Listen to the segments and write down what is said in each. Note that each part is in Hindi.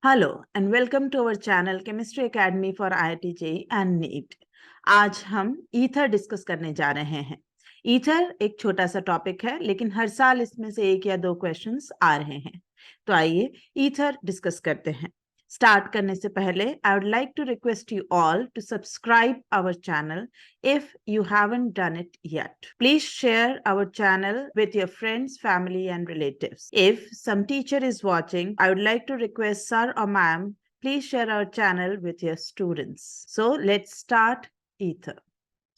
Hello and welcome to our channel Chemistry Academy for IIT JEE and NEET। आज हम ईथर डिस्कस करने जा रहे हैं। ईथर एक छोटा सा टॉपिक है, लेकिन हर साल इसमें से एक या दो क्वेश्चंस आ रहे हैं। तो आइए ईथर डिस्कस करते हैं। स्टार्ट करने से पहले I would like to request you all to subscribe our channel if you haven't done it yet. Please share our channel with your friends, family, and relatives. If some teacher is watching, I would like to request sir or ma'am, please share our channel with your students. So let's start ether.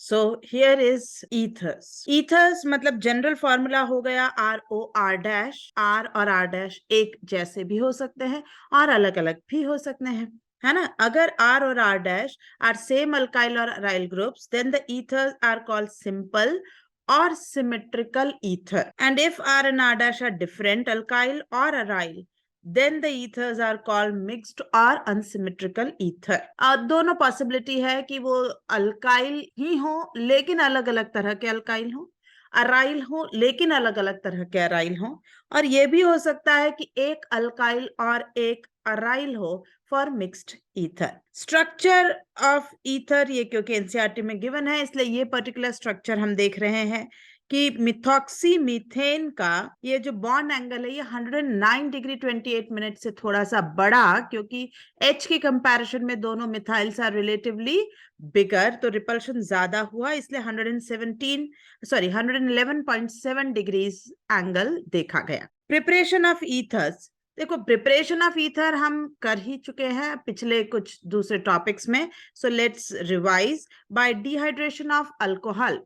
So here is ethers. Ethers मतलब जनरल फॉर्मूला हो गया ROR डैश। R और R डैश एक जैसे भी हो सकते हैं और अलग अलग भी हो सकते हैं, है ना। अगर R और R dash are same alkyl or aryl groups, then the ethers are called simple or symmetrical ether. And if R and R dash are different alkyl or aryl, then the ethers are called mixed or unsymmetrical ether. दोनों पॉसिबिलिटी है कि वो अल्काइल ही हो लेकिन अलग अलग तरह के अल्काइल हो, अराइल हो लेकिन अलग अलग तरह के अराइल हो, और ये भी हो सकता है कि एक अल्काइल और एक अराइल हो for mixed ether. Structure of ether ये क्योंकि एनसीईआरटी में गिवन है, इसलिए ये पर्टिकुलर स्ट्रक्चर हम देख रहे हैं कि मिथॉक्सी मीथेन का ये जो बॉन्ड एंगल है ये 109 डिग्री 28 मिनट से थोड़ा सा बड़ा, क्योंकि H की कंपैरिजन में दोनों मिथाइल्स आर रिलेटिवली बिगर, तो रिपल्शन ज्यादा हुआ, इसलिए 111.7 डिग्रीज एंगल देखा गया। प्रिपरेशन ऑफ ईथर्स, देखो प्रिपरेशन ऑफ ईथर हम कर ही चुके हैं पिछले कुछ दूसरे टॉपिक्स में। So let's revise. Bye dehydration of alcohol,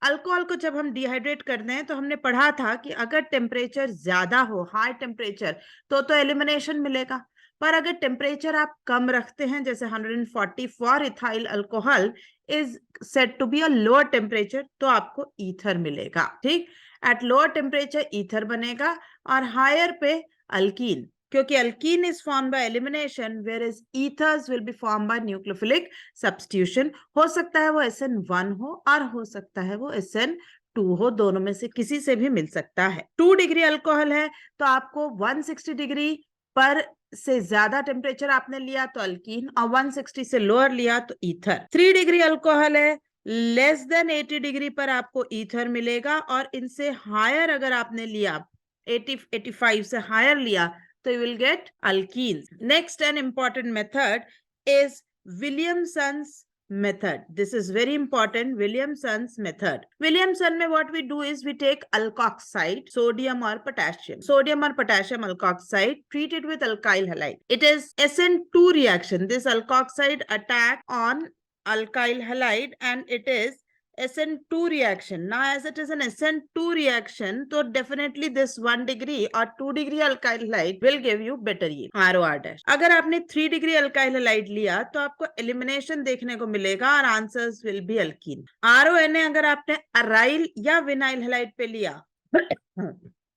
alcohol को जब हम डिहाइड्रेट करते हैं तो हमने पढ़ा था कि अगर टेम्परेचर ज्यादा हो, हाई टेम्परेचर, तो एलिमिनेशन मिलेगा, पर अगर टेम्परेचर आप कम रखते हैं जैसे 140 for ethyl alcohol is said to be a lower temperature, तो आपको ईथर मिलेगा। ठीक, एट लोअर टेम्परेचर ईथर बनेगा और हायर पे अल्कीन, क्योंकि alkene is form by elimination where is ethers will be form by nucleophilic substitution. हो सकता है वो SN1 हो और हो सकता है वो SN2 हो, दोनों में से किसी से भी मिल सकता है। 2 डिग्री अल्कोहल है तो आपको 160 डिग्री पर से ज्यादा टेम्परेचर आपने लिया तो अल्कीन, और 160 से लोअर लिया तो ईथर। 3 डिग्री अल्कोहल है, लेस देन 80 डिग्री पर आपको ईथर मिलेगा, और इनसे हायर अगर आपने लिया 85 से हायर लिया तो you will get alkenes. Next an important method is Williamson's method. This is very important, Williamson's method. Williamson में what we do is we take alkoxide, sodium or potassium alkoxide, treat it with alkyl halide. It is SN2 reaction. This alkoxide attack on alkyl halide and it is SN2 reaction. Now as it is an SN2 reaction, so definitely this 1 degree or 2 degree alkyl halide will give you better yield, ROR dash. अगर आपने 3 degree alkyl halide लिया तो आपको elimination देखने को मिलेगा और answers will be alkene. RONA अगर आपने aryl या vinyl halide पे लिया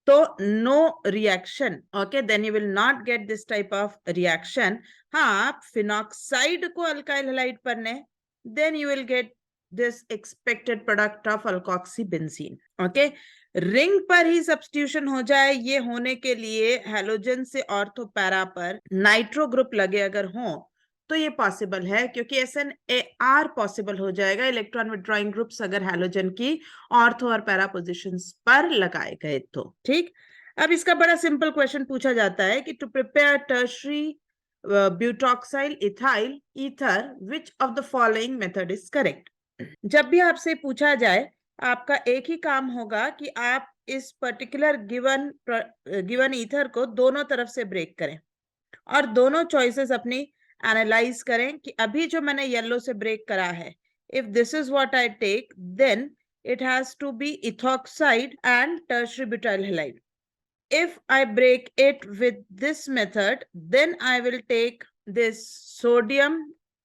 तो no reaction, okay, then you will not get this type of reaction. हाँ, आप phenoxide को alkyl halide पर ने, then you will get this expected product of alkoxybenzene. Okay, ring पर ही सब्स्टिट्यूशन हो जाए, ये होने के लिए हैलोजन से ऑर्थो पैरा पर नाइट्रो ग्रुप लगे अगर हो तो ये पॉसिबल है, क्योंकि SNAR पॉसिबल हो जाएगा इलेक्ट्रॉन विड्रॉइंग ग्रुप्स अगर हैलोजन की ऑर्थो और पैरा पोजिशंस पर लगाए गए तो। ठीक, अब इसका बड़ा सिंपल क्वेश्चन पूछा जाता है कि to prepare tertiary butoxyl ethyl ether which of the following method is correct. जब भी आपसे पूछा जाए आपका एक ही काम होगा कि आप इस पर्टिकुलर गिवन ईथर को दोनों तरफ से ब्रेक करें और दोनों चॉइसेस अपनी एनालाइज करें कि अभी जो मैंने येलो से ब्रेक करा है, if this is what I take then it has to be ethoxide and tertiary butyl halide. If I break it with this method, then I will take this sodium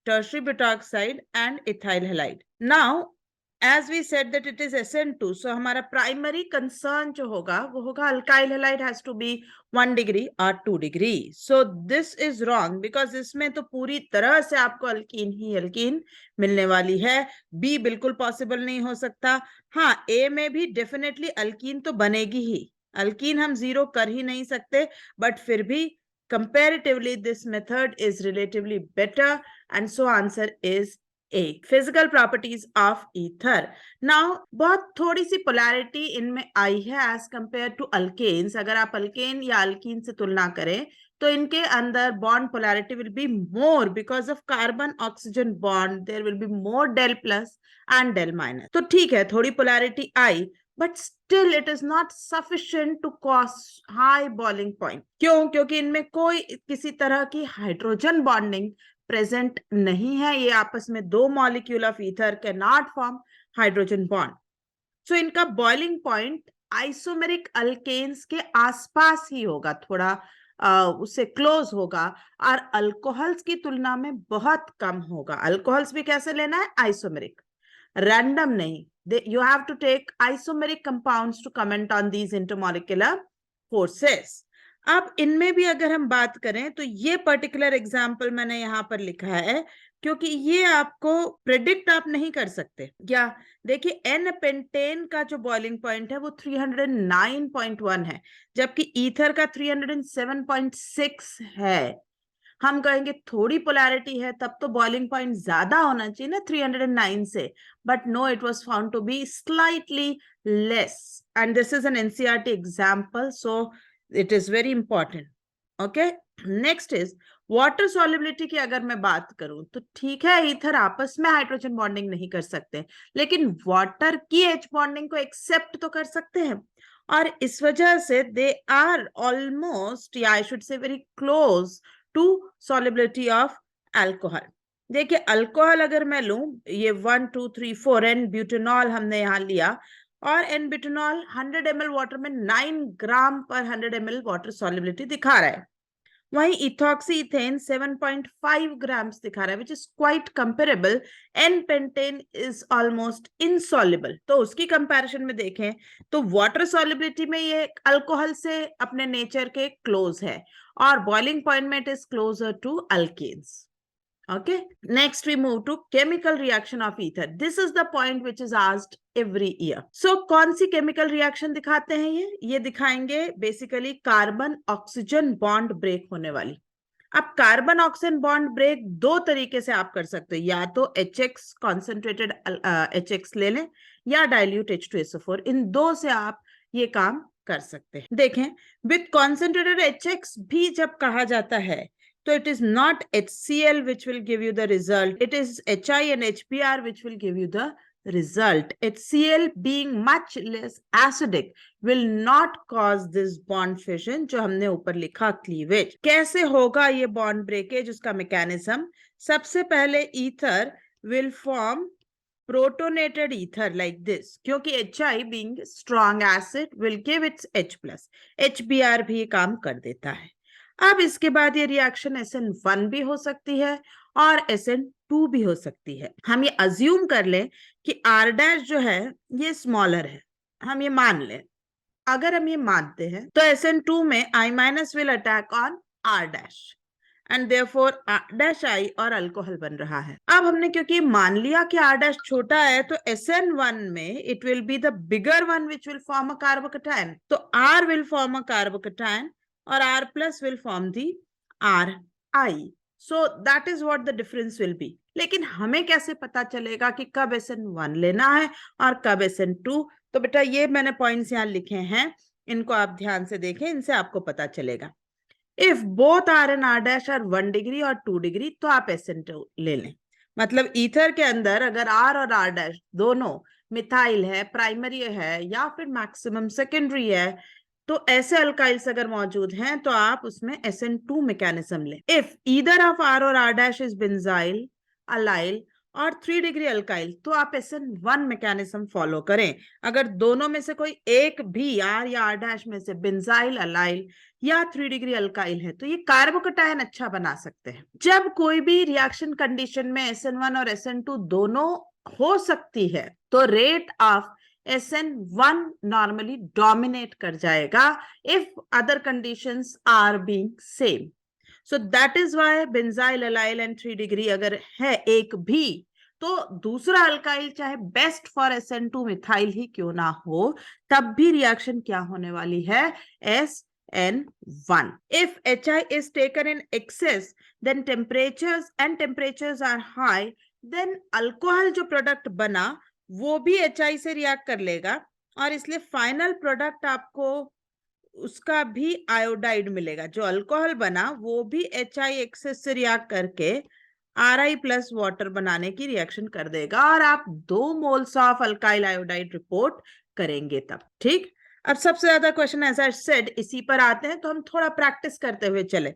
tertiary butoxide and ethyl halide. Now, as we said that it is SN2, so हमारा primary concern जो होगा वो होगा alkyl halide has to be 1 degree or 2 degree. So this is wrong because इसमें तो पूरी तरह से आपको अल्कीन ही अल्कीन मिलने वाली है. B बिल्कुल पॉसिबल नहीं हो सकता. हाँ, A में भी डेफिनेटली अल्कीन तो बनेगी ही, अल्कीन हम जीरो कर ही नहीं सकते, बट फिर भी Comparatively, this method is relatively better, and so answer is A. Physical properties of ether. Now, बहुत थोड़ी सी polarity इनमें आई है as compared to alkanes. अगर आप alkane या alkene से तुलना करें तो इनके अंदर bond polarity will be more because of carbon oxygen bond. There will be more del plus and del minus. तो ठीक है, थोड़ी polarity I, but still it is not sufficient to cause high boiling point. क्यों? क्योंकि इनमें कोई किसी तरह की हाइड्रोजन बॉन्डिंग प्रेजेंट नहीं है. ये आपस में दो molecule of ether can not form hydrogen bond. So इनका बॉइलिंग पॉइंट आइसोमेरिक अल्केन्स के आसपास ही होगा, थोड़ा उससे क्लोज होगा, और अल्कोहल्स की तुलना में बहुत कम होगा. अल्कोहल्स भी कैसे लेना है? आइसोमेरिक, रैंडम नहीं. You have to take isomeric compounds to comment on these intermolecular forces. अब इनमें भी अगर हम बात करें तो ये पर्टिकुलर एग्जाम्पल मैंने यहाँ पर लिखा है क्योंकि ये आपको प्रेडिक्ट आप नहीं कर सकते. क्या? देखिए, एन पेंटेन का जो बॉइलिंग पॉइंट है वो 309.1 है, जबकि ईथर का 307.6 है. हम कहेंगे थोड़ी पोलैरिटी है, तब तो बॉइलिंग पॉइंट ज्यादा होना चाहिए ना 309 से, but no, it was found to be slightly less, and this is an NCERT example, so it is very important. Okay, next is water solubility की अगर मैं बात करूं तो ठीक है, ईथर आपस में हाइड्रोजन बॉन्डिंग नहीं कर सकते, लेकिन वाटर की एच बॉन्डिंग को एक्सेप्ट तो कर सकते हैं, और इस वजह से दे आर ऑलमोस्ट, या I should say very close to solubility of alcohol. देखिए, अल्कोहल अगर मैं लूं, ये 1 2 3 4 एन ब्यूटेनॉल हमने यहां लिया, और एन ब्यूटेनॉल 100 ml वाटर में 9 ग्राम पर 100 ml वाटर सॉल्युबिलिटी दिखा रहा है. वहीं इथॉक्सी इथेन 7.5 ग्राम्स दिखा रहा है, which is quite comparable. N pentane is almost insoluble. तो उसकी कंपैरिजन में देखें तो वाटर सॉल्युबिलिटी में ये अल्कोहल से अपने नेचर के क्लोज है, और बॉइलिंग पॉइंट में it is closer to alkanes. Okay, next we move to chemical reaction of ether. This is the point which is asked every year. So कौन सी chemical reaction दिखाते हैं ये दिखाएंगे basically carbon oxygen bond break होने वाली. अब कार्बन ऑक्सीजन बॉन्ड ब्रेक दो तरीके से आप कर सकते हो, या तो HX कॉन्सेंट्रेटेड HX ले लें, या डाइल्यूट H2SO4. इन दो से आप ये काम कर सकते हैं. देखें, विथ कॉन्सेंट्रेटेड HX भी जब कहा जाता है तो it is not HCl which will give you the result. It is HI and HBr which will give you the result. HCl being much less acidic will not cause this bond fission जो हमने ऊपर लिखा cleavage. कैसे होगा ये bond breakage? उसका mechanism, सबसे पहले ether will form protonated ether like this, क्योंकि HI being strong acid will give its H+. HBr भी काम कर देता है. अब इसके बाद ये रिएक्शन SN1 भी हो सकती है और SN2 भी हो सकती है. हम ये अज्यूम कर लें कि R' जो है ये स्मॉलर है, हम ये मान लें. अगर हम ये मानते हैं तो SN2 में I- will attack on R' and therefore R' और अल्कोहल बन रहा है. अब हमने क्योंकि मान लिया कि R' छोटा है तो SN1 में it will be the bigger one which will form a carbocation. तो R will form a carbocation और R plus will form the Ri. So that is what the difference will be. लेकिन हमें कैसे पता चलेगा कि कब SN1 लेना है और कब SN2? तो बेटा ये मैंने पॉइंट्स यहाँ लिखे हैं, इनको आप ध्यान से देखें, इनसे आपको पता चलेगा. If both R and R' are 1 degree और 2 डिग्री तो आप SN2 ले लें. मतलब ईथर के अंदर अगर R और R' दोनों मिथाइल है, प्राइमरी है, या फिर मैक्सिमम सेकेंडरी है, तो ऐसे अल्काइल्स अगर मौजूद हैं तो आप उसमें SN2 मैकेनिज्म लें. इफ ईदर ऑफ R और R' इज बेंजाइल, अलाइल और 3 डिग्री अल्काइल तो आप SN1 मैकेनिज्म फॉलो करें. अगर दोनों में से कोई एक भी R या R' में से बेंजाइल, अलाइल या 3 डिग्री अल्काइल है तो ये कार्बोकटायन अच्छा बना सकते हैं. जब कोई भी रिएक्शन कंडीशन में SN1 और SN2 दोनों हो सकती है तो rate of SN1 normally dominate कर जाएगा if other conditions are being same. So that is why benzyl, allyl and 3 degree अगर है एक भी तो दूसरा अल्काइल चाहे बेस्ट फॉर SN2 मिथाइल ही क्यों ना हो, तब भी रिएक्शन क्या होने वाली है? N1. If HI is taken in excess, then temperatures are high, then alcohol जो प्रोडक्ट बना वो भी HI से रिएक्ट कर लेगा और इसलिए फाइनल प्रोडक्ट आपको उसका भी आयोडाइड मिलेगा। जो अल्कोहल बना वो भी HI एक्सेस से रिएक्ट करके Ri प्लस वाटर बनाने की रिएक्शन कर देगा और आप 2 moles of alkyl iodide report करेंगे तब। ठीक, अब सबसे ज्यादा क्वेश्चन एज आई सेड इसी पर आते हैं, तो हम थोड़ा प्रैक्टिस करते हुए चले।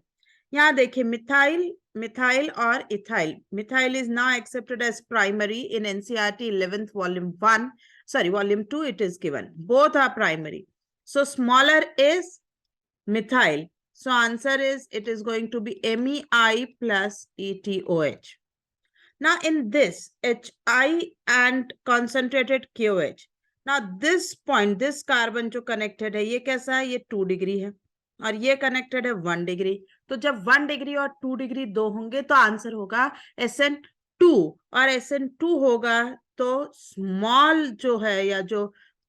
यहाँ देखिए मिथाइल और ethyl. Methyl is now accepted as primary in NCERT 11th volume 2 it is given. Both are primary. So smaller is methyl. So answer is, it is going to be MEI plus ETOH. Now in this HI and concentrated KOH. Now this point, this carbon जो connected है ये कैसा है, ये 2 डिग्री है और ये connected है 1 डिग्री। तो जब 1 डिग्री और 2 डिग्री दो होंगे तो आंसर होगा SN2 और SN2 होगा तो स्मॉल जो है या जो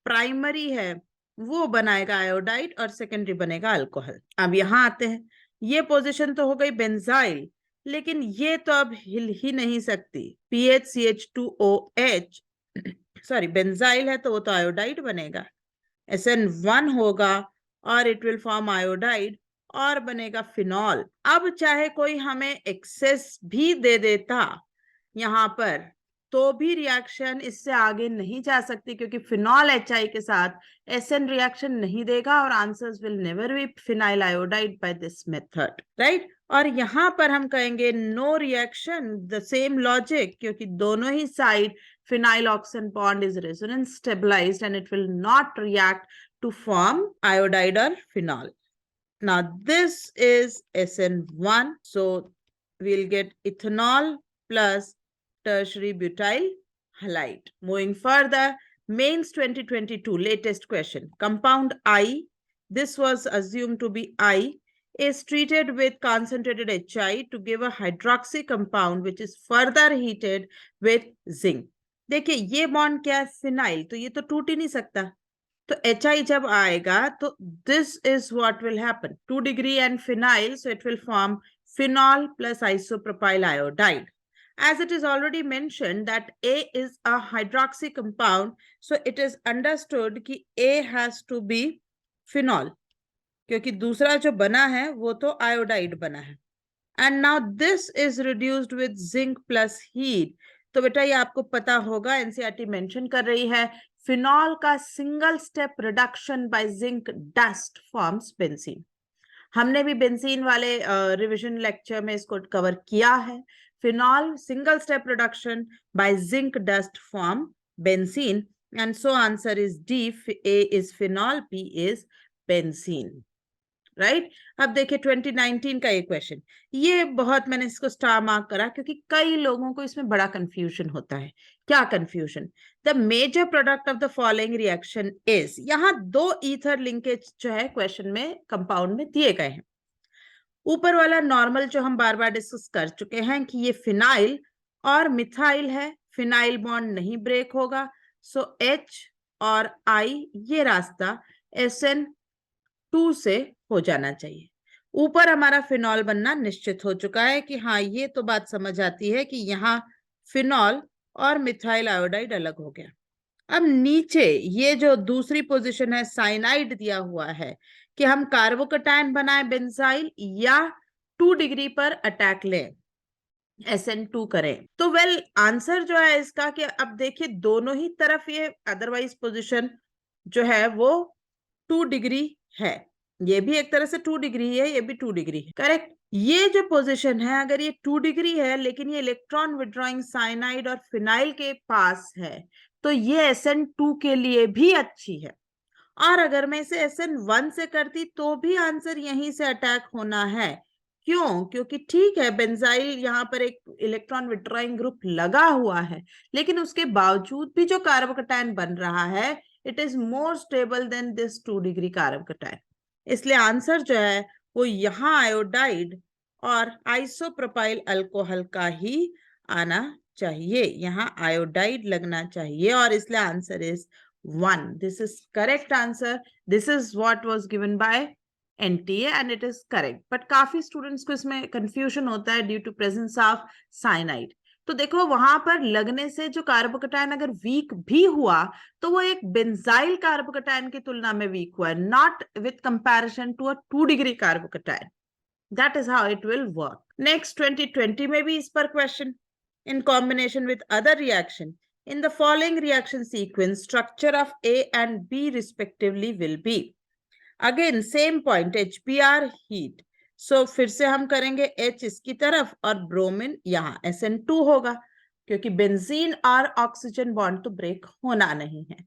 प्राइमरी है वो बनाएगा आयोडाइड और सेकेंडरी बनेगा अल्कोहल। अब यहाँ आते हैं, ये पोजीशन तो हो गई बेंजाइल, लेकिन ये तो अब हिल ही नहीं सकती। PHCH2OH सॉरी बेंजाइल है तो वो तो आयोडाइड बनेगा, SN1 होगा और इट विल फॉर्म आयोडाइड और बनेगा फिनॉल। अब चाहे कोई हमें एक्सेस भी दे देता यहाँ पर तो भी रिएक्शन इससे आगे नहीं जा सकती, क्योंकि फिनॉल HI के साथ SN रिएक्शन नहीं देगा और answers will never be phenyl iodide by this method, right. और यहाँ पर हम कहेंगे no reaction, the same logic, क्योंकि दोनों ही side phenyl oxygen bond is resonance stabilised and it will not react to form iodide और phenol. Now this is SN1, so we'll get ethanol plus tertiary butyl halide. Moving further, mains 2022 latest question. Compound I, this was assumed to be I, is treated with concentrated HI to give a hydroxy compound which is further heated with zinc. देखिए ये बॉन्ड क्या है, फिनाइल, तो ये तो टूट ही नहीं सकता, तो HI जब आएगा तो this is what will happen, 2 degree and phenyl, so it will form phenol plus isopropyl iodide. As it is already mentioned that A is a hydroxy compound, so it is understood कि A has to be phenol, क्योंकि दूसरा जो बना है वो तो आयोडाइड बना है। And now this is reduced with zinc plus heat. तो बेटा ये आपको पता होगा, NCERT मेंशन कर रही है फिनॉल का single step reduction by zinc dust forms benzene. हमने भी बेंजीन वाले रिवीजन लेक्चर में इसको कवर किया है। Phenol single step reduction by zinc dust form benzene, and so answer is D, A is phenol, P is benzene, right. अब देखिए 2019 का ये क्वेश्चन, ये बहुत मैंने इसको स्टार मार्क करा क्योंकि कई लोगों को इसमें बड़ा कंफ्यूजन होता है। क्या confusion? The major product of the following reaction is, यहाँ 2 ईथर लिंकेज जो है क्वेश्चन में कंपाउंड में दिए गए हैं। ऊपर वाला नॉर्मल जो हम बार बार डिस्कस कर चुके हैं कि ये फिनाइल और मिथाइल है, फिनाइल बॉन्ड नहीं ब्रेक होगा, सो H और I ये रास्ता SN2 से हो जाना चाहिए। ऊपर हमारा फिनॉल बनना निश्चित हो चुका है कि हाँ ये तो बात समझ आती है कि यहाँ फिनॉल और मिथाइल आयोडाइड अलग हो गया। अब नीचे ये जो दूसरी पोजीशन है साइनाइड दिया हुआ है कि हम कार्बोकटायन बनाए बेंजाइल या 2 डिग्री पर अटैक लें, SN2 करें। तो वेल आंसर जो है इसका कि अब देखिए दोनों ही तरफ ये अदरवाइज पोजीशन जो है वो 2 डिग्री है, ये भी एक तरह से 2 डिग्री है, ये भी 2 डिग्री है, करेक्ट। ये जो पोजीशन है अगर ये 2 डिग्री है लेकिन ये इलेक्ट्रॉन विड्रॉइंग साइनाइड और फिनाइल के पास है तो ये SN2 के लिए भी अच्छी है। और अगर मैं इसे SN1 से करती तो भी आंसर यहीं से अटैक होना है। क्यों? क्योंकि ठीक है बेंजाइल यहाँ पर एक इलेक्ट्रॉन विड्रॉइंग ग्रुप लगा हुआ है, लेकिन उसके बावजूद भी जो कार्बोकटायन बन रहा है it is more stable then this 2 degree carbocation. इसलिए आंसर जो है वो यहाँ आयोडाइड और आइसोप्रोपाइल अल्कोहल का ही आना चाहिए, यहाँ आयोडाइड लगना चाहिए और इसलिए answer is 1. This is correct answer. This is what was given by NTA and it is correct. But काफी स्टूडेंट्स को इसमें कंफ्यूजन होता है due to presence of cyanide. तो देखो वहां पर लगने से जो कार्बोकैटायन अगर वीक भी हुआ तो वो एक बेंजाइल कार्बोकैटायन की तुलना में वीक हुआ है, not with comparison to a 2 degree carbocation. That is how it will work. Next 2020 में भी इस पर question, in combination with other reaction in the following reaction sequence structure of A and B respectively will be। Again same point, HBr heat. So फिर से हम करेंगे H इसकी तरफ और ब्रोमीन यहाँ SN2 होगा, क्योंकि बेंजीन और ऑक्सीजन बॉन्ड तो ब्रेक होना नहीं है।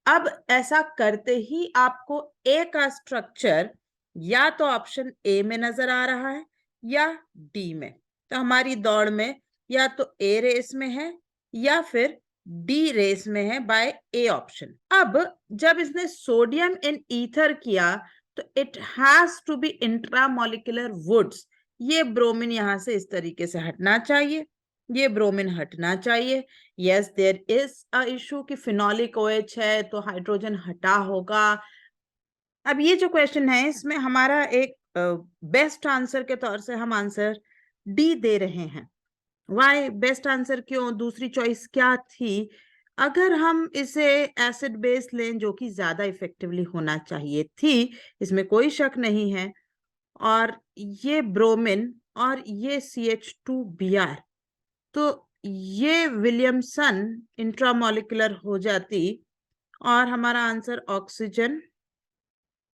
अब ऐसा करते ही आपको A का स्ट्रक्चर या तो ऑप्शन A में नजर आ रहा है या D में। तो हमारी दौड़ में या तो A रेस में है या फिर डी रेस में है बाय ए ऑप्शन। अब जब इसने सोडियम इन ईथर किया तो it has to be intramolecular woods. ये ब्रोमीन यहां से इस तरीके से हटना चाहिए, ये ब्रोमीन हटना चाहिए। Yes there is a issue कि फिनोलिक OH है तो हाइड्रोजन हटा होगा। अब ये जो क्वेश्चन है इसमें हमारा एक बेस्ट आंसर के तौर से हम आंसर डी दे रहे हैं। वाई बेस्ट आंसर क्यों? दूसरी चॉइस क्या थी? अगर हम इसे एसिड बेस लें जो कि ज्यादा इफेक्टिवली होना चाहिए थी, इसमें कोई शक नहीं है, और ये ब्रोमीन और ये CH2Br, तो ये विलियमसन इंट्रामोलिकुलर हो जाती और हमारा आंसर ऑक्सीजन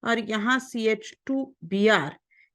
और यहाँ CH2Br।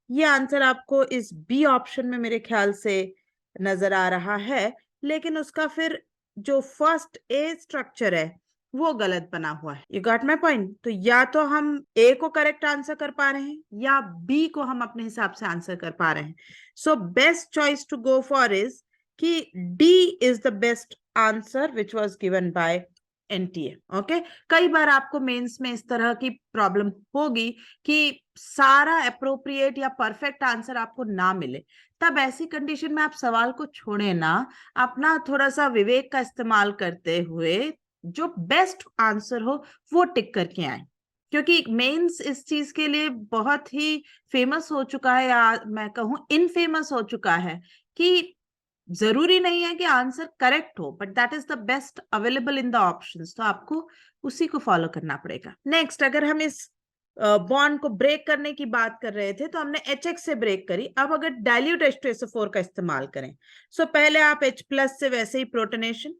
ये आंसर आपको इस बी ऑप्शन में मेरे ख्याल से नजर आ रहा है, लेकिन उसका फिर जो फर्स्ट ए स्ट्रक्चर है वो गलत बना हुआ है। You got my point? तो या तो हम ए को करेक्ट आंसर कर पा रहे हैं या बी को हम अपने हिसाब से आंसर कर पा रहे हैं। So best choice to go for is कि D is the best answer which was given by NTA। Okay, कई बार आपको मेंस में इस तरह की प्रॉब्लम होगी कि सारा अप्रोप्रिएट या परफेक्ट आंसर आपको ना मिले। तब ऐसी कंडीशन में आप सवाल को छोड़े ना, अपना थोड़ा सा विवेक का इस्तेमाल करते हुए जो बेस्ट आंसर हो वो टिक करके आए, क्योंकि मेंस इस चीज के लिए बहुत ही फेमस हो चुका है, या मैं कहूं इनफेमस हो चुका है, कि जरूरी नहीं है कि आंसर करेक्ट हो, but that is the best available in the options, तो आपको उसी को फॉलो करना पड़ेगा। नेक्स्ट, अगर हम इस बॉन्ड को ब्रेक करने की बात कर रहे थे तो हमने HX से ब्रेक करी। अब अगर डाइल्यूट H2SO4 का इस्तेमाल करें, सो पहले आप H+ से वैसे ही प्रोटोनेशन।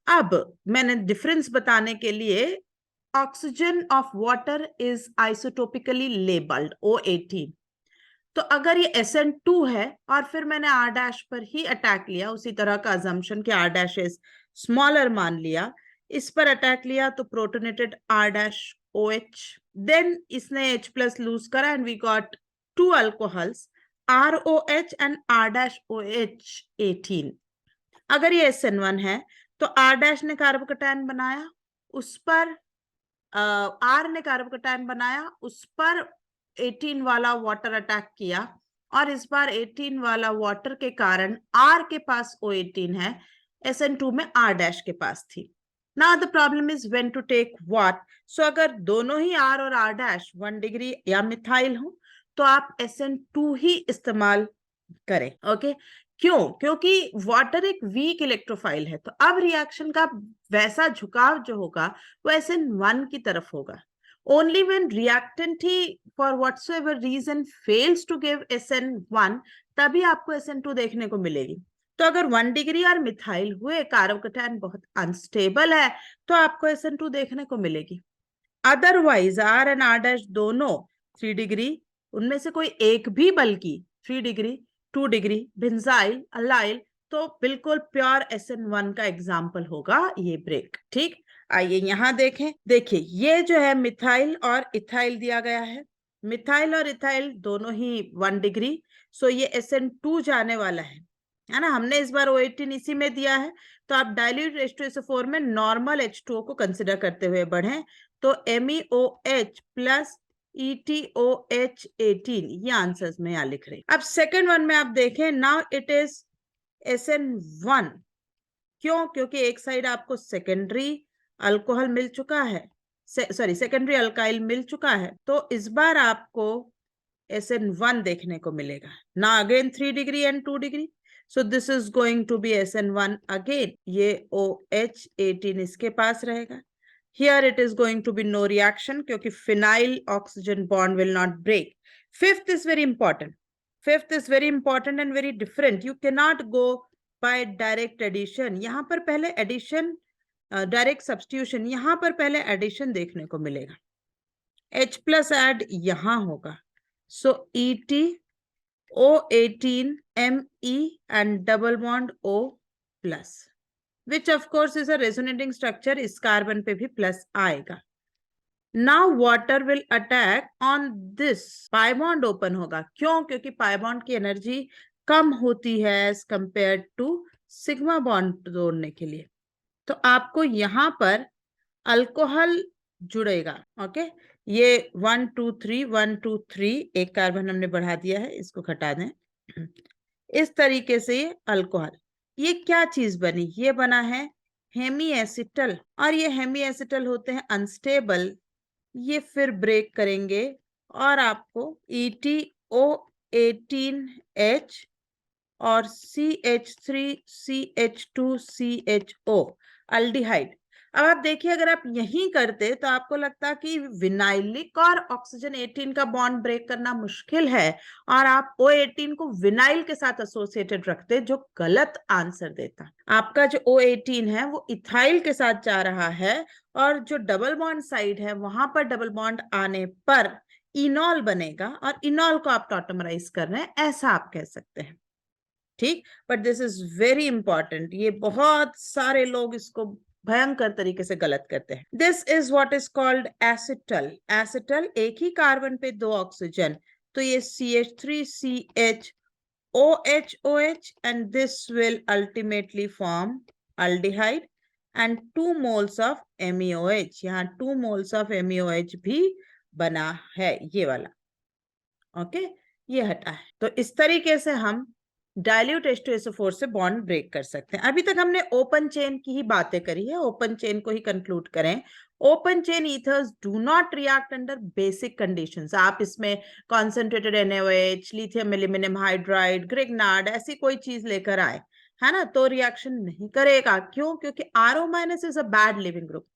अब मैंने डिफरेंस बताने के लिए oxygen of water is isotopically labelled O18। तो अगर ये SN2 है और फिर मैंने R' पर ही अटैक लिया, उसी तरह का अजम्पशन कि R' इज स्मॉलर मान लिया, इस पर अटैक लिया तो प्रोटोनेटेड R'OH, देन इसने H+ लूज करा and we got 2 alcohols ROH and R'OH 18। अगर ये SN1 है तो R' ने कार्बोकैटायन बनाया, उस पर R ने कार्बोकैटायन बनाया, उस पर 18 वाला वाटर अटैक किया, और इस बार 18 वाला वाटर के कारण R के पास O18 है, SN2 में R' के पास थी। Now the problem is when to take what। So अगर दोनों ही R और R' 1 डिग्री या मिथाइल हो तो आप SN2 ही इस्तेमाल करें। ओके, क्यों? क्योंकि वाटर एक वीक इलेक्ट्रोफाइल है, तो अब रिएक्शन का वैसा झुकाव जो होगा वो SN1 की तरफ होगा। ओनली व्हेन रिएक्टेंट ही for whatsoever reason fails to give SN1, तभी आपको SN2 देखने को मिलेगी। तो अगर 1 डिग्री और मिथाइल हुए, कार्बोकैटायन बहुत अनस्टेबल है, तो आपको SN2 देखने को मिलेगी। अदरवाइज R एंड R' दोनों 3 डिग्री, उनमें से कोई एक भी बल्कि 3 डिग्री 2 डिग्री बेंजाइल अलाइल, तो बिल्कुल प्योर SN1 का एग्जाम्पल होगा ये ब्रेक। ठीक, आइए यहां देखें। देखिए ये जो है मिथाइल और इथाइल दिया गया है, मिथाइल और इथाइल दोनों ही 1 डिग्री, सो ये SN2 जाने वाला है ना। हमने इस बार O18 इसी में दिया है, तो आप डाइल्यूट H2SO4 में नॉर्मल H2O को कंसिडर करते हुए बढ़ें, तो MEOH प्लस ETOH 18, ये आंसर्स में यहां लिख रही। अब सेकेंड वन में आप देखें, नाउ इट इज SN1। क्यों? क्योंकि एक साइड आपको सेकेंडरी अल्कोहल मिल चुका है, सॉरी सेकेंडरी अल्काइल मिल चुका है, तो इस बार आपको SN1 देखने को मिलेगा. Now again 3 degree and 2 degree. So this is going to be SN1 again. ये OH18 इसके पास रहेगा. Here it is going to be no reaction क्योंकि phenyl oxygen bond will not break. Fifth is very important. Fifth is very important and very different. You cannot go by direct addition. यहाँ पर पहले addition, direct substitution. यहाँ पर पहले addition देखने को मिलेगा. H plus add यहाँ होगा. So ET O18 Me and double bond O plus, which of course is a resonating structure. इस कार्बन पे भी प्लस आएगा. Now water will attack on this. pi bond open होगा. क्यों? क्योंकि pi bond की एनर्जी कम होती है as compared to sigma bond तोड़ने के लिए. तो आपको यहाँ पर अल्कोहल जुड़ेगा. ओके, ये 1 2 3 1 2 3 एक कार्बन हमने बढ़ा दिया है, इसको घटा दें. इस तरीके से ये अल्कोहल, ये क्या चीज बनी? ये बना है हेमी एसिटल, और ये हेमी एसिटल होते हैं अनस्टेबल. ये फिर ब्रेक करेंगे और आपको ETO18H और CH3CH2CHO अल्डिहाइड. अब आप देखिए, अगर आप यही करते तो आपको लगता कि विनाइलिक और ऑक्सीजन 18 का बॉन्ड ब्रेक करना मुश्किल है, और आप O18 को विनाइल के साथ एसोसिएटेड रखते, जो गलत आंसर देता. आपका जो O18 है वो इथाइल के साथ जा रहा है, और जो डबल बॉन्ड साइड है वहां पर डबल बॉन्ड आने पर इनॉल बनेगा, और इनॉल को आप टॉटमराइज कर रहे हैं, ऐसा आप कह सकते हैं. ठीक, but this is very important. ये बहुत सारे लोग इसको भयंकर तरीके से गलत करते हैं. This is what is called acetal. Acetal, एक ही कार्बन पे 2 ऑक्सीजन, तो ये CH3CHOH and this will ultimately form aldehyde and 2 moles of MeOH. यहाँ 2 moles of MeOH भी बना है, ये वाला. ओके, ये हटा है. तो इस तरीके से हम डाइल्यूट H2SO4 से बॉन्ड ब्रेक कर सकते हैं. अभी तक हमने ओपन चेन की ही बातें करी है, ओपन चेन को ही कंक्लूड करें. Open chain ethers do not react under basic conditions. आप इसमें concentrated NaOH, lithium aluminium hydride, Grignard, ऐसी कोई चीज लेकर आए, है ना, तो रिएक्शन नहीं करेगा. क्यों? क्योंकि RO- is a bad leaving group.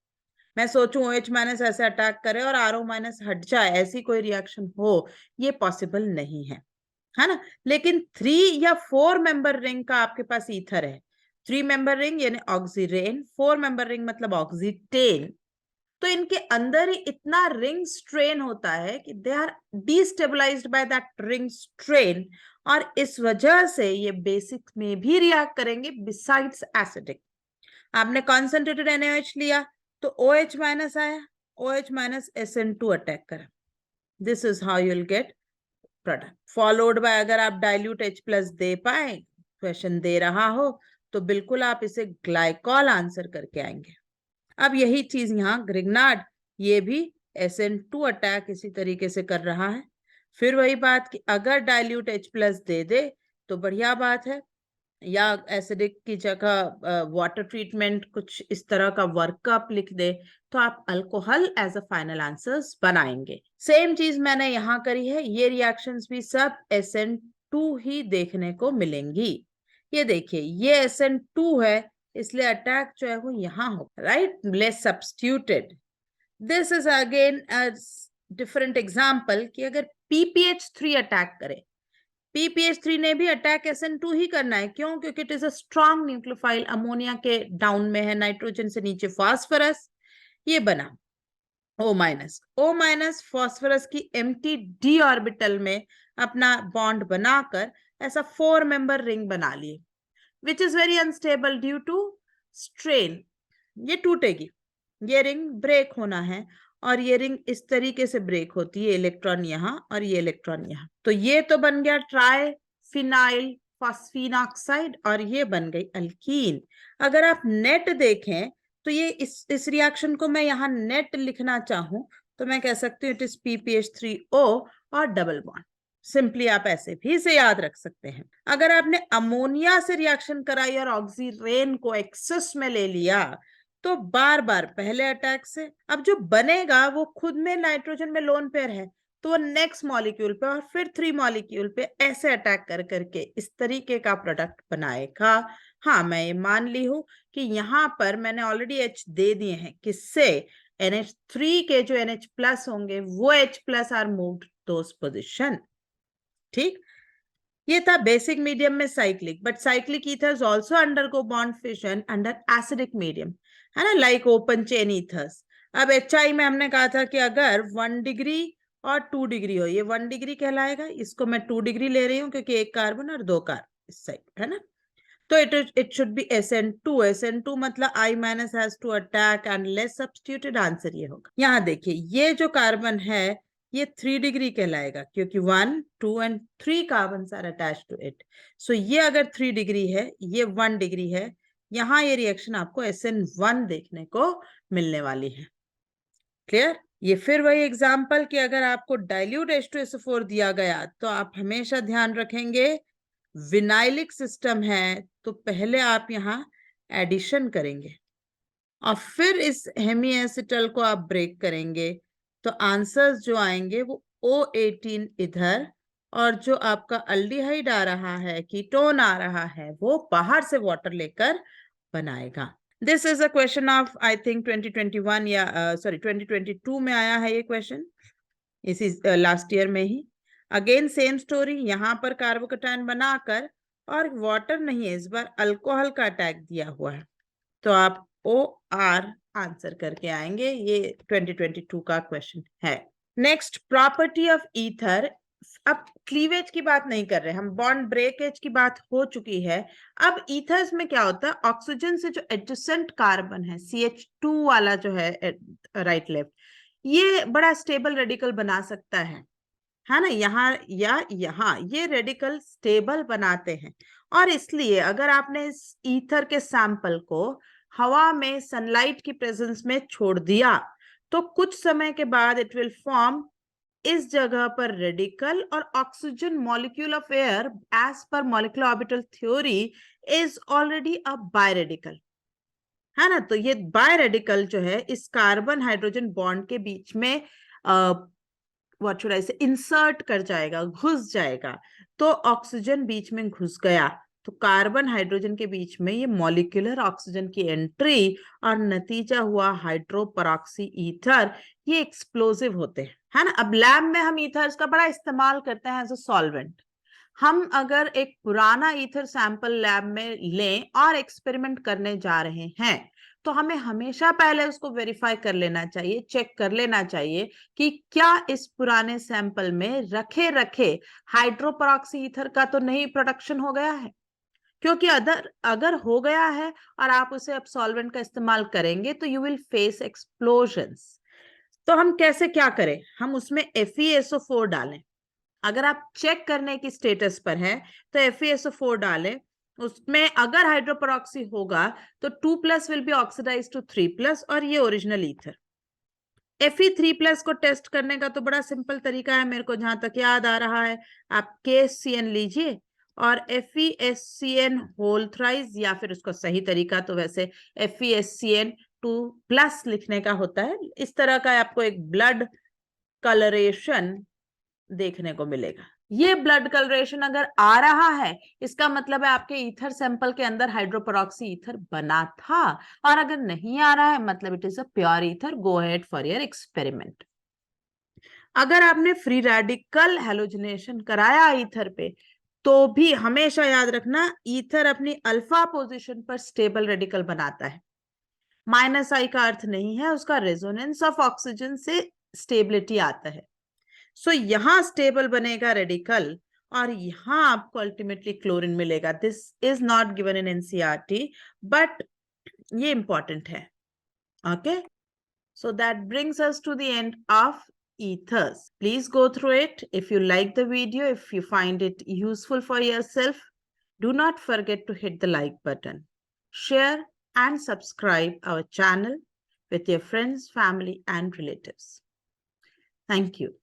मैं सोचूं OH- ऐसे अटैक करे और RO- हट जाए, ऐसी कोई रिएक्शन हो, ये पॉसिबल नहीं है ना. लेकिन 3 या 4 मेंबर रिंग का आपके पास ईथर है. 3 मेंबर रिंग यानी ऑक्सीरेन, 4 मेंबर रिंग मतलब ऑक्सीटेन. तो इनके अंदर ही इतना रिंग स्ट्रेन होता है कि they are destabilised by that ring strain, और इस वजह से ये बेसिक में भी रिएक्ट करेंगे बिसाइड्स एसिडिक. आपने कॉन्सेंट्रेटेड NaOH लिया तो OH- आया, OH- SN2 अटैक करा. This is how you will get product. Followed by, अगर आप डाइल्यूट H प्लस दे पाए, क्वेश्चन दे रहा हो, तो बिल्कुल आप इसे ग्लाइकॉल आंसर करके आएंगे. अब यही चीज यहाँ ग्रिग्नार्ड, ये भी SN2 अटैक इसी तरीके से कर रहा है. फिर वही बात कि अगर डाइल्यूट H प्लस दे दे तो बढ़िया बात है, या एसिडिक की जगह वाटर ट्रीटमेंट कुछ इस तरह का वर्कअप लिख दे, तो आप alcohol as a final answers बनाएंगे. सेम चीज मैंने यहाँ करी है. ये रिएक्शंस भी सब SN2 ही देखने को मिलेंगी. ये देखिए, ये SN2 है, इसलिए अटैक जो है वो यहाँ हो, right, less substituted. This is again a different example कि अगर PPH3 अटैक करे, PPH3 ने भी अटैक SN2 ही करना है. क्यों? क्योंकि it is a strong nucleophile, ammonia के डाउन में है, नाइट्रोजन से नीचे फास्फोरस. ये बना O-, फास्फोरस की एम्प्टी d ऑर्बिटल में अपना बॉन्ड बनाकर ऐसा 4 मेंबर रिंग बना लिए, which is very unstable due to strain. ये टूटेगी, ये रिंग ब्रेक होना है, और ये रिंग इस तरीके से ब्रेक होती है, इलेक्ट्रॉन यहाँ और ये इलेक्ट्रॉन यहाँ. तो ये तो बन गया ट्राई फिनाइल फॉस्फीन ऑक्साइड, और ये बन गई अल्कीन. अगर आप नेट देखें तो ये इस रिएक्शन को मैं यहाँ नेट लिखना चाहूं तो मैं कह सकती हूँ इट इज PPH3O और डबल बॉन्ड. सिंपली आप ऐसे भी इसे याद रख सकते हैं. अगर आपने अमोनिया से रिएक्शन कराई और ऑक्सीरेन को एक्सेस में ले लिया, तो बार बार पहले अटैक से, अब जो बनेगा वो खुद में नाइट्रोजन में लोन पेयर है, तो वो नेक्स्ट मॉलिक्यूल पे और फिर 3 मॉलिक्यूल पे ऐसे अटैक कर करके इस तरीके का प्रोडक्ट बनाएगा। हाँ, मैं ये मान ली हूं कि यहाँ पर मैंने ऑलरेडी H दे दिए हैं, किससे? NH3 के जो NH प्लस होंगे वो H plus are moved those position. ठीक, ये था बेसिक मीडियम में cyclic, but cyclic ethers also undergo bond fission under acidic medium, है ना, लाइक ओपन चेन ईथर्स। अब HI में हमने कहा था कि अगर 1 डिग्री और 2 डिग्री हो, ये 1 डिग्री कहलाएगा, इसको मैं 2 डिग्री ले रही हूँ क्योंकि एक कार्बन और 2 कार्बन इस साइड, है ना। तो इट शुड बी SN2 मतलब I minus has to attack and less substituted, answer ये होगा। यहाँ देखिए, ये जो कार्बन है ये 3 डिग्री कहलाएगा क्योंकि 1, 2 and 3 carbon are attach to it. So ये अगर 3 डिग्री है, ये 1 डिग्री है, यहाँ ये रिएक्शन आपको SN1 देखने को मिलने वाली है। क्लियर? ये फिर वही एग्जाम्पल कि अगर आपको डाइल्यूट H2SO4 दिया गया तो आप हमेशा ध्यान रखेंगे विनाइलिक सिस्टम है तो पहले आप यहाँ एडिशन करेंगे और फिर इस हेमीएसिटल को आप ब्रेक करेंगे, तो आंसर्स जो आएंगे वो O18 इधर, और जो आपका अल्डिहाइड आ रहा है, कीटोन आ रहा है, वो बाहर से वाटर लेकर बनाएगा। This is a question of I think 2021 या सॉरी 2022 में आया है ये क्वेश्चन, इसी लास्ट ईयर में ही। अगेन सेम स्टोरी, यहाँ पर कार्बोकैटायन बनाकर, और वाटर नहीं है इस बार, अल्कोहल का अटैक दिया हुआ है, तो आप OR आंसर करके आएंगे। ये 2022 का क्वेश्चन है। Next, property of ether. अब क्लीवेज की बात नहीं कर रहे हम, बॉन्ड ब्रेकेज की बात हो चुकी है। अब ईथर्स में क्या होता है, ऑक्सीजन से जो एडजेसेंट कार्बन है, CH2 वाला जो है राइट लेफ्ट, ये बड़ा स्टेबल रेडिकल बना सकता है ना, यहाँ या यहाँ ये रेडिकल स्टेबल बनाते हैं। और इसलिए अगर आपने इस ईथर के सैंपल को हवा में सनलाइट की प्रेजेंस में छोड़ दिया तो कुछ समय के बाद इट विल फॉर्म इस जगह पर रेडिकल, और oxygen molecule of air as per molecular orbital theory is already a biradical, है ना। तो ये बाय रेडिकल जो है इस कार्बन हाइड्रोजन बॉन्ड के बीच में व्हाट शुड आई से इंसर्ट कर जाएगा, घुस जाएगा। तो ऑक्सीजन बीच में घुस गया तो कार्बन हाइड्रोजन के बीच में ये मॉलिक्यूलर ऑक्सीजन की एंट्री, और नतीजा हुआ हाइड्रोपरॉक्सी ईथर। ये एक्सप्लोसिव होते हैं, है ना। अब लैब में हम ईथर्स का बड़ा इस्तेमाल करते हैं एज अ सॉल्वेंट। हम अगर एक पुराना ईथर सैंपल लैब में लें और एक्सपेरिमेंट करने जा रहे हैं तो हमें हमेशा पहले उसको वेरीफाई कर लेना चाहिए, चेक कर लेना चाहिए कि क्या इस पुराने सैंपल में रखे रखे हाइड्रोपरॉक्सी ईथर का तो नहीं प्रोडक्शन हो गया है। क्योंकि अगर हो गया है और आप उसे अब सॉल्वेंट का इस्तेमाल करेंगे तो यू विल फेस एक्सप्लोजन्स। तो हम कैसे क्या करें, हम उसमें FeSO4 डालें। अगर आप चेक करने की स्टेटस पर है तो FeSO4 डालें, उसमें अगर हाइड्रोपरॉक्सी होगा तो 2+ विल बी ऑक्सीडाइज टू 3+, और ये ओरिजिनल ईथर। Fe3+ को टेस्ट करने का तो बड़ा सिंपल तरीका है, मेरे को जहां तक याद आ रहा है, आप KCN लीजिए और FeSCN होल थ्राइज, या फिर उसको सही तरीका तो वैसे FeSCN2+ लिखने का होता है। इस तरह का आपको एक ब्लड कलरेशन देखने को मिलेगा। ये ब्लड कलरेशन अगर आ रहा है इसका मतलब है आपके ईथर सैंपल के अंदर हाइड्रोपरॉक्सी ईथर बना था, और अगर नहीं आ रहा है मतलब it is a pure ether. Go ahead for your experiment. अगर आपने फ्री रेडिकल हैलोजिनेशन कराया ईथर पे तो भी हमेशा याद रखना ईथर अपनी अल्फा पोजीशन पर स्टेबल रेडिकल बनाता है। -I का अर्थ नहीं है, उसका रेजोनेंस ऑफ ऑक्सीजन से स्टेबिलिटी आता है। सो यहां स्टेबल बनेगा रेडिकल और यहां आपको अल्टीमेटली क्लोरीन मिलेगा। This is not given in NCERT but ये इंपॉर्टेंट है। Okay, so that brings us to the end of ethers. Please go through it. If you like the video, if you find it useful for yourself, do not forget to hit the like button. Share and subscribe our channel with your friends, family, and relatives. Thank you.